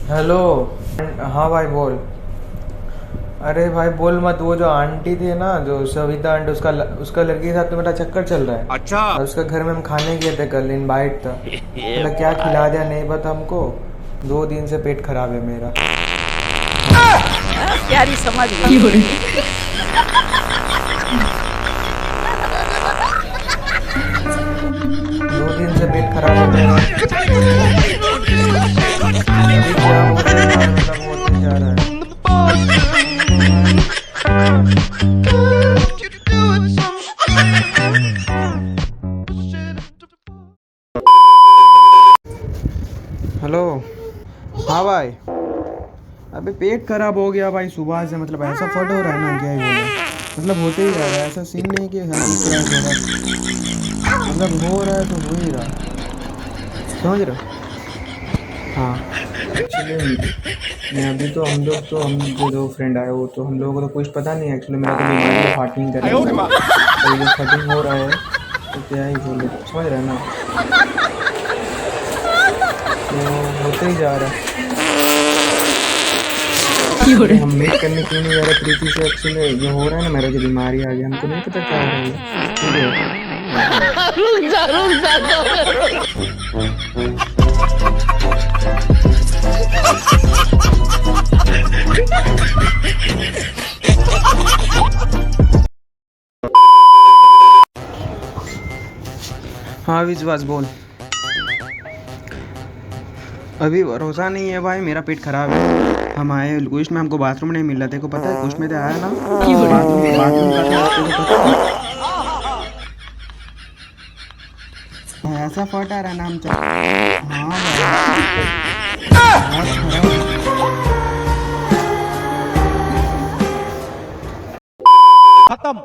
Hello. हाँ भाई बोल। अरे भाई बोल मत, वो जो आंटी थी ना, जो सविता आंटी, उसका लड़की के साथ तो मेरा चक्कर चल रहा है। अच्छा। और उसका घर में हम खाने गए थे, कल इनवाइट था। मतलब क्या खिला दिया नहीं पता हमको। 2 दिन से पेट खराब है मेरा। प्यारी समझ गई। 2 दिन से पेट खराब है मेरा। अभी क्या बोले यार, मतलब होते ही जा रहा है। हेलो। हाँ भाई। अबे पेट खराब हो गया भाई सुबह से, मतलब ऐसा फट हो रहा है ना, क्या ही बोला। मतलब होते ही जा रहा है, ऐसा सीन नहीं कि हाँ दिख रहा है थोड़ा, मतलब हो रहा है तो हो ही रहा है। समझ रहे हो? हाँ। एक्चुअली मैं अभी तो हम जो दो फ्रेंड आए, वो तो हम लोगों को तो कुछ पता नहीं। एक्चुअली मेरा तो बीमारी है, फाटिंग कर रही है। तो ये फटिंग हो रहा है तो क्या ही बोले, समझ रहे हैं ना। तो होते ही जा रहा है। अरे हम मीट करने क्यों नहीं जा रहे प्रीति से? एक्चुअली जो हो रहा है ना, मेरा जो बीमारी आ गया, हमको नहीं पता क्या हो रहा है ये। ठीक है। हाँ विश्वास बोल। अभी भरोसा नहीं है भाई, मेरा पेट खराब है। हम आए कुछ में, हमको बाथरूम नहीं मिल रहा, तेरे को पता है? कुछ में तो आया ना, बाथरूम बाथरूम का था, तेरे को पता है? ऐसा फट आ रहा है ना हम हाँ भाई, बहुत खराब। खत्म।